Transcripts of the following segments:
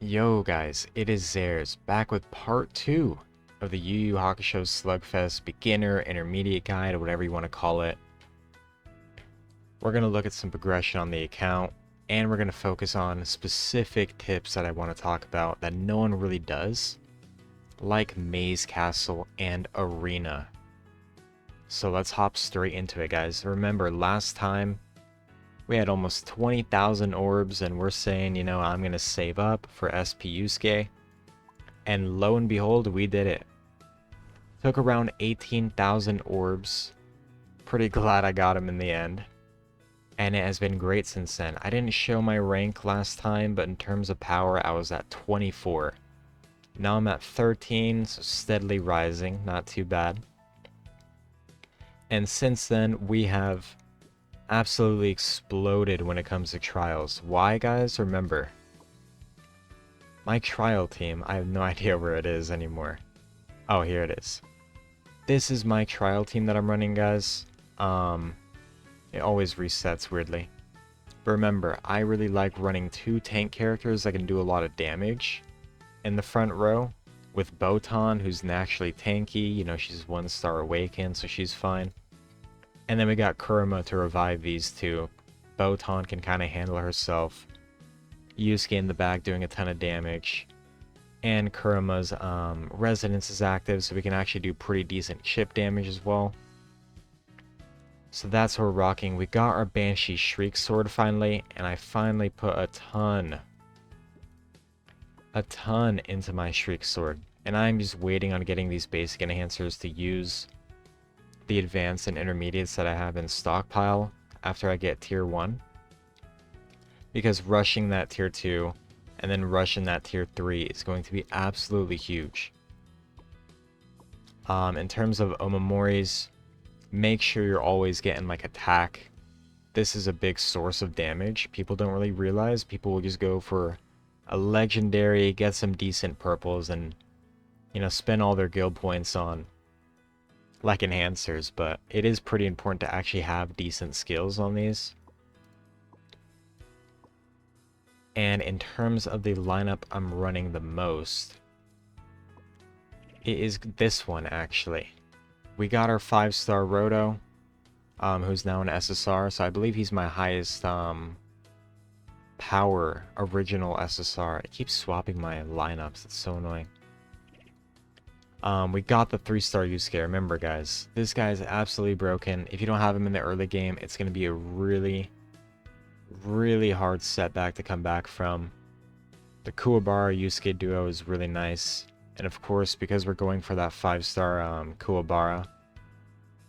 Yo guys, it is Zares, back with part 2 of the Yu Yu Hakusho Slugfest beginner, intermediate guide, or whatever you want to call it. We're going to look at some progression on the account, and we're going to focus on specific tips that I want to talk about that no one really does, like Maze Castle and Arena. So let's hop straight into it, guys. Remember, last time we had almost 20,000 orbs, and we're saying, I'm going to save up for SP Yusuke. And lo and behold, we did it. Took around 18,000 orbs. Pretty glad I got him in the end. And it has been great since then. I didn't show my rank last time, but in terms of power, I was at 24. Now I'm at 13, so steadily rising. Not too bad. And since then, we have absolutely exploded when it comes to trials. Why, guys? Remember, my trial team, I have no idea where it is anymore. Oh, here it is. This is my trial team that I'm running, guys. It always resets weirdly. But remember, I really like running 2 tank characters that can do a lot of damage in the front row. With Botan, who's naturally tanky, she's 1-star awakened, so she's fine. And then we got Kurama to revive these two. Botan can kind of handle herself. Yusuke in the back doing a ton of damage. And Kurama's resonance is active, so we can actually do pretty decent chip damage as well. So that's what we're rocking. We got our Banshee Shriek Sword finally, and I finally put a ton into my Shriek Sword. And I'm just waiting on getting these basic enhancers to use the advanced and intermediates that I have in stockpile after I get tier 1, because rushing that tier 2 and then rushing that tier 3 is going to be absolutely huge. In terms of Omomoris, make sure you're always getting like attack. This is a big source of damage. People don't really realize. People will just go for a legendary, get some decent purples, and spend all their guild points on like enhancers, but it is pretty important to actually have decent skills on these. And in terms of the lineup I'm running the most, it is this one actually. We got our 5-star Roto, who's now an SSR, so I believe he's my highest power original SSR. It keeps swapping my lineups, it's so annoying. We got the 3-star Yusuke. Remember, guys, this guy is absolutely broken. If you don't have him in the early game, it's going to be a really, really hard setback to come back from. The Kuwabara Yusuke duo is really nice. And of course, because we're going for that 5-star Kuwabara,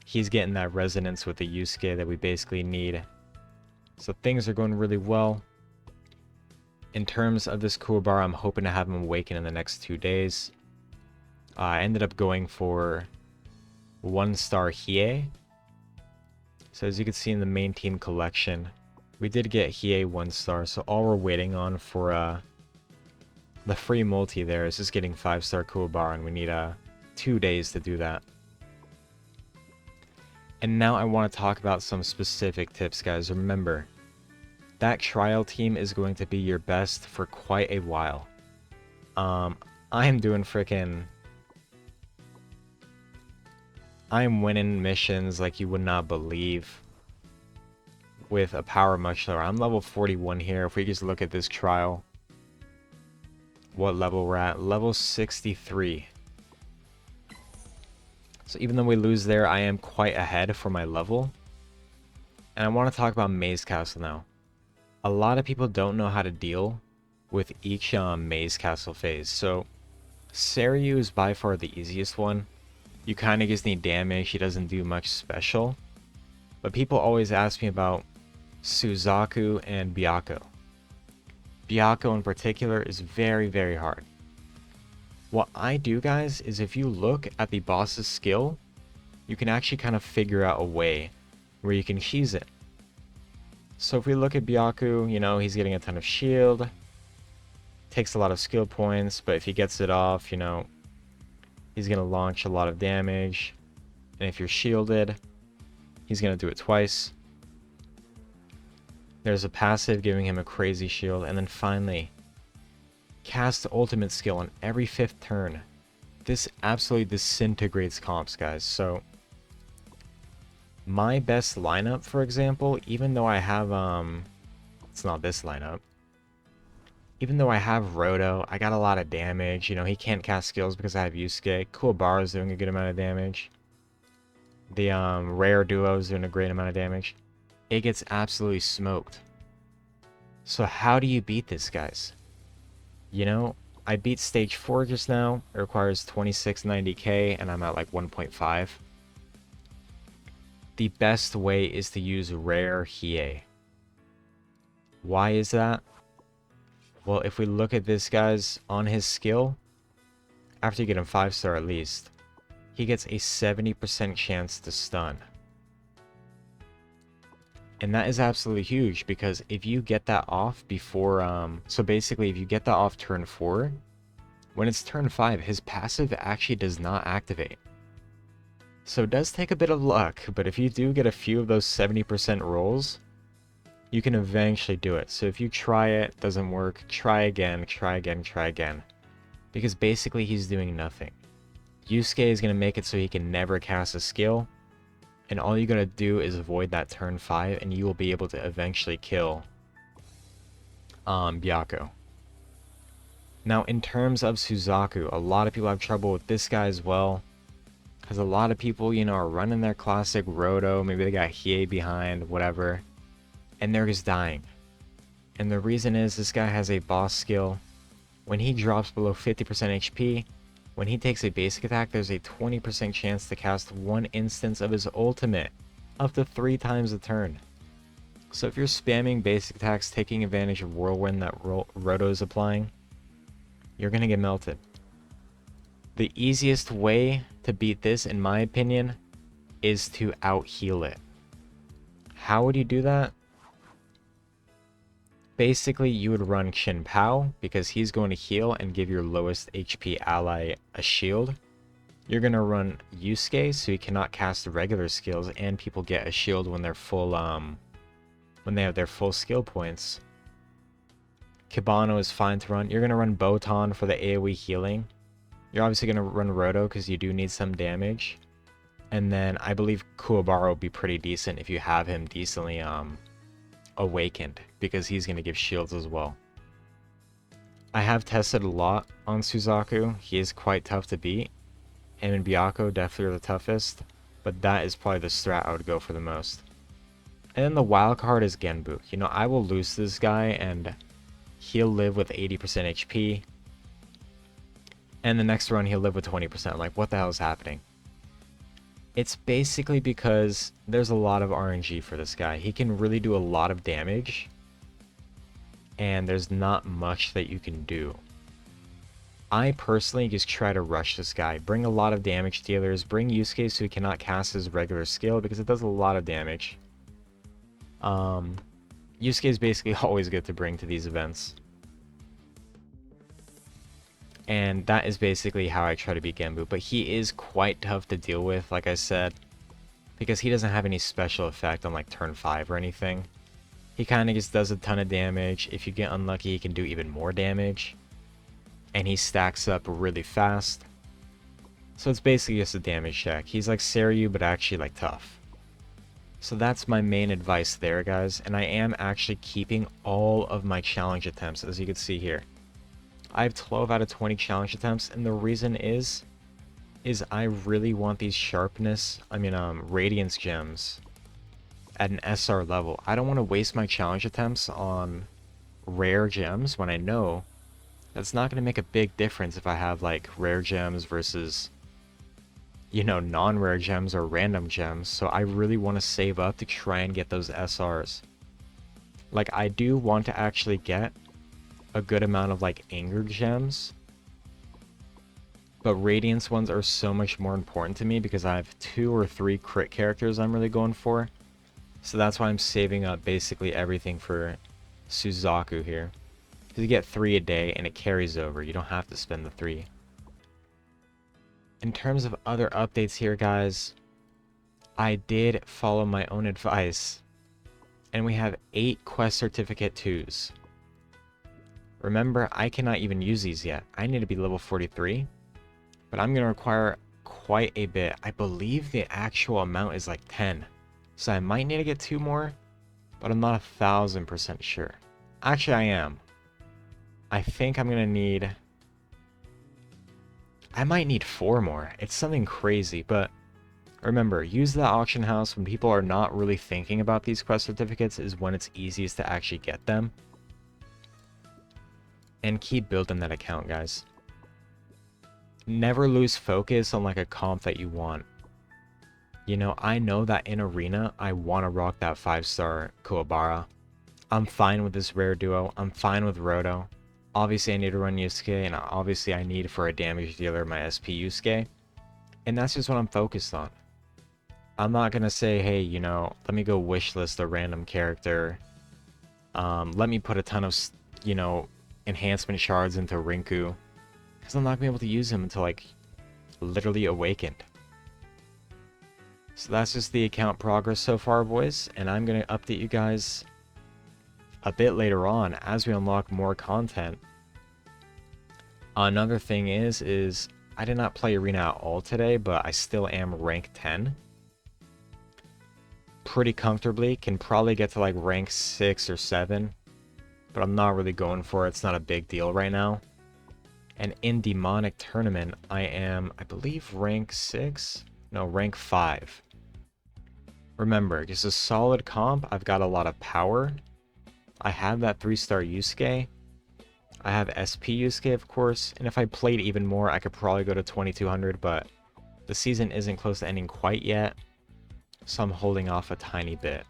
he's getting that resonance with the Yusuke that we basically need. So things are going really well. In terms of this Kuwabara, I'm hoping to have him awaken in the next 2 days. I ended up going for 1-star Hiei. So as you can see in the main team collection, we did get Hiei 1-star. So all we're waiting on for the free multi there is just getting 5-star Kuwabara, and we need 2 days to do that. And now I want to talk about some specific tips, guys. Remember, that trial team is going to be your best for quite a while. I am doing freaking... I'm winning missions like you would not believe with a power much lower. I'm level 41 here. If we just look at this trial, what level we're at? Level 63. So even though we lose there, I am quite ahead for my level. And I want to talk about Maze Castle now. A lot of people don't know how to deal with each Maze Castle phase. So Seiryu is by far the easiest one. You kind of just need damage. He doesn't do much special. But people always ask me about Suzaku and Byakko. Byakko in particular is very, very hard. What I do, guys, is if you look at the boss's skill, you can actually kind of figure out a way where you can cheese it. So if we look at Byakko, he's getting a ton of shield. Takes a lot of skill points, but if he gets it off, he's going to launch a lot of damage. And if you're shielded, he's going to do it twice. There's a passive giving him a crazy shield. And then finally, cast the ultimate skill on every 5th turn. This absolutely disintegrates comps, guys. So my best lineup, for example, even though I have it's not this lineup. Even though I have Roto, I got a lot of damage. You know, he can't cast skills because I have Yusuke. Kuwabara's doing a good amount of damage. The rare duo's doing a great amount of damage. It gets absolutely smoked. So how do you beat this, guys? You know, I beat stage 4 just now. It requires 2690k and I'm at like 1.5. The best way is to use rare Hiei. Why is that? Well, if we look at this, guys, on his skill, after you get him 5-star at least, he gets a 70% chance to stun. And that is absolutely huge, because if you get that off before, so basically if you get that off turn 4, when it's turn 5, his passive actually does not activate. So it does take a bit of luck, but if you do get a few of those 70% rolls, you can eventually do it. So if you try it, doesn't work, try again, try again, try again. Because basically he's doing nothing. Yusuke is going to make it so he can never cast a skill. And all you gotta do is avoid that turn 5 and you will be able to eventually kill Byakko. Now in terms of Suzaku, a lot of people have trouble with this guy as well. Because a lot of people, you know, are running their classic Roto, maybe they got Hiei behind, whatever. And they're just dying. And the reason is this guy has a boss skill. When he drops below 50% HP, when he takes a basic attack, there's a 20% chance to cast one instance of his ultimate, up to 3 times a turn. So if you're spamming basic attacks, taking advantage of Whirlwind that Roto is applying, you're going to get melted. The easiest way to beat this, in my opinion, is to out-heal it. How would you do that? Basically, you would run Shin Pao, because he's going to heal and give your lowest HP ally a shield. You're going to run Yusuke, so he cannot cast regular skills, and people get a shield when they're full, when they have their full skill points. Kibano is fine to run. You're going to run Botan for the AoE healing. You're obviously going to run Roto, because you do need some damage. And then, I believe Kuwabara will be pretty decent if you have him decently, awakened, because he's going to give shields as well. I have tested a lot on Suzaku. He is quite tough to beat. Him and Byakko definitely are the toughest, but that is probably the strat I would go for the most. And then the wild card is Genbu. You know, I will lose this guy and he'll live with 80% HP. And the next run he'll live with 20%. Like, what the hell is happening? It's basically because there's a lot of RNG for this guy. He can really do a lot of damage, and there's not much that you can do. I personally just try to rush this guy. Bring a lot of damage dealers. Bring Yusuke so he cannot cast his regular skill, because it does a lot of damage. Yusuke is basically always good to bring to these events. And that is basically how I try to beat Genbu. But he is quite tough to deal with, like I said, because he doesn't have any special effect on like turn 5 or anything. He kind of just does a ton of damage. If you get unlucky, he can do even more damage. And he stacks up really fast. So it's basically just a damage check. He's like Seiryu, but actually like tough. So that's my main advice there, guys. And I am actually keeping all of my challenge attempts, as you can see here. I have 12 out of 20 challenge attempts, and the reason is I really want these Radiance gems at an SR level. I don't want to waste my challenge attempts on rare gems when I know that's not going to make a big difference if I have like rare gems versus, you know, non-rare gems or random gems. So I really want to save up to try and get those SRs. Like, I do want to actually get a good amount of like anger gems, but Radiance ones are so much more important to me because I have 2 or 3 crit characters I'm really going for. So that's why I'm saving up basically everything for Suzaku here. Because you get 3 a day and it carries over. You don't have to spend the 3. In terms of other updates here, guys, I did follow my own advice. And we have 8 quest certificate 2s. Remember, I cannot even use these yet. I need to be level 43, but I'm going to require quite a bit. I believe the actual amount is like 10. So I might need to get 2 more, but I'm not 1000% sure. Actually, I am. I think I'm going to need... I might need 4 more. It's something crazy, but remember, use the auction house when people are not really thinking about these quest certificates is when it's easiest to actually get them. And keep building that account, guys. Never lose focus on like a comp that you want. You know, I know that in Arena, I want to rock that 5-star Kuwabara. I'm fine with this rare duo. I'm fine with Roto. Obviously, I need to run Yusuke, and obviously I need for a damage dealer my SP Yusuke. And that's just what I'm focused on. I'm not going to say, hey, you know, let me go wishlist a random character. Let me put a ton of, you know, enhancement shards into Rinku. Because I'm not going to be able to use him until, like, literally awakened. So that's just the account progress so far, boys. And I'm going to update you guys a bit later on as we unlock more content. Another thing is I did not play Arena at all today, but I still am rank 10. Pretty comfortably. Can probably get to, like, rank 6 or 7. But I'm not really going for it. It's not a big deal right now. And in Demonic Tournament, I am, I believe, rank 6? No, rank 5. Remember, just a solid comp. I've got a lot of power. I have that 3-star Yusuke. I have SP Yusuke, of course. And if I played even more, I could probably go to 2200, but the season isn't close to ending quite yet. So I'm holding off a tiny bit.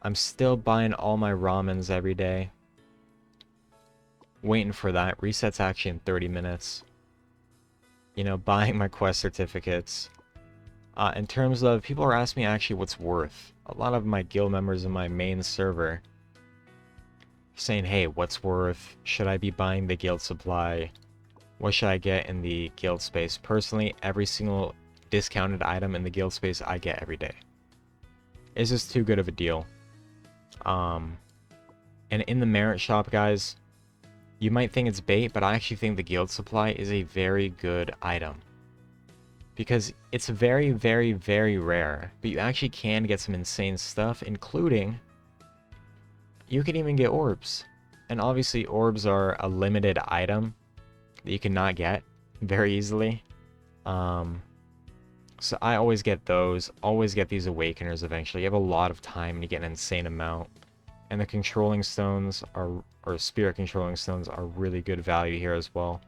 I'm still buying all my ramens every day. Waiting for that. Reset's actually in 30 minutes. You know, buying my quest certificates. In terms of, people are asking me actually what's worth. A lot of my guild members in my main server saying, hey, what's worth? Should I be buying the guild supply? What should I get in the guild space? Personally, every single discounted item in the guild space I get every day. It's just too good of a deal. And in the merit shop, guys, you might think it's bait, but I actually think the guild supply is a very good item. Because it's very, very, very rare. But you actually can get some insane stuff, including... you can even get orbs. And obviously, orbs are a limited item that you cannot get very easily. So I always get those. Always get these Awakeners eventually. You have a lot of time and you get an insane amount. And the controlling stones are, or spirit controlling stones are really good value here as well.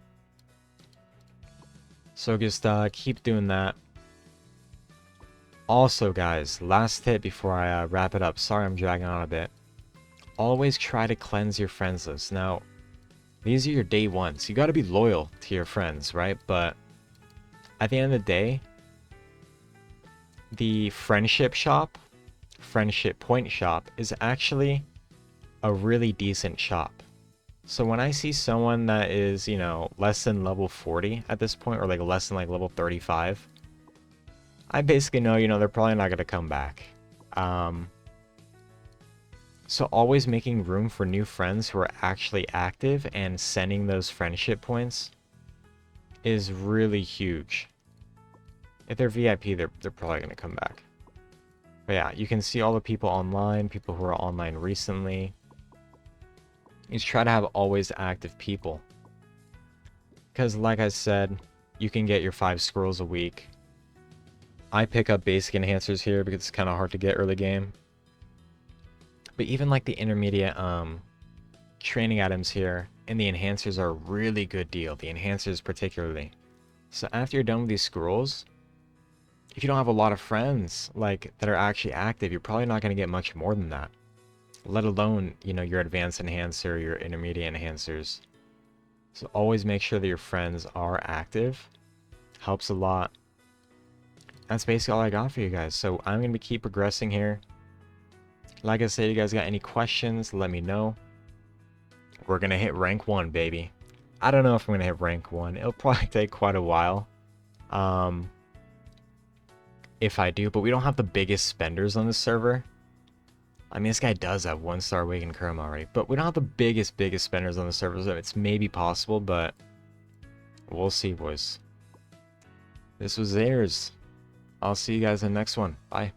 So just keep doing that. Also, guys, last tip before I wrap it up. Sorry I'm dragging on a bit. Always try to cleanse your friends list. Now, these are your day ones. You got to be loyal to your friends, right? But at the end of the day, the friendship shop, friendship point shop, is actually a really decent shop. So when I see someone that is, you know, less than level 40 at this point, or like less than like level 35, I basically know, you know, they're probably not going to come back. So always making room for new friends who are actually active and sending those friendship points is really huge. If they're VIP, they're probably going to come back. But yeah, you can see all the people online, people who are online recently. You just try to have always active people. Because like I said, you can get your 5 scrolls a week. I pick up basic enhancers here because it's kind of hard to get early game. But even like the intermediate training items here and the enhancers are a really good deal. The enhancers particularly. So after you're done with these scrolls, if you don't have a lot of friends like that are actually active, you're probably not going to get much more than that. Let alone, you know, your advanced enhancer, your intermediate enhancers. So always make sure that your friends are active. Helps a lot. That's basically all I got for you guys. So I'm going to keep progressing here. Like I said, you guys got any questions, let me know. We're going to hit rank 1, baby. I don't know if I'm going to hit rank 1. It'll probably take quite a while. If I do, but we don't have the biggest spenders on this server. I mean, this guy does have 1-star Awakened Chrome already, but we don't have the biggest spenders on the server, so it's maybe possible, but we'll see, boys. This was theirs. I'll see you guys in the next one. Bye.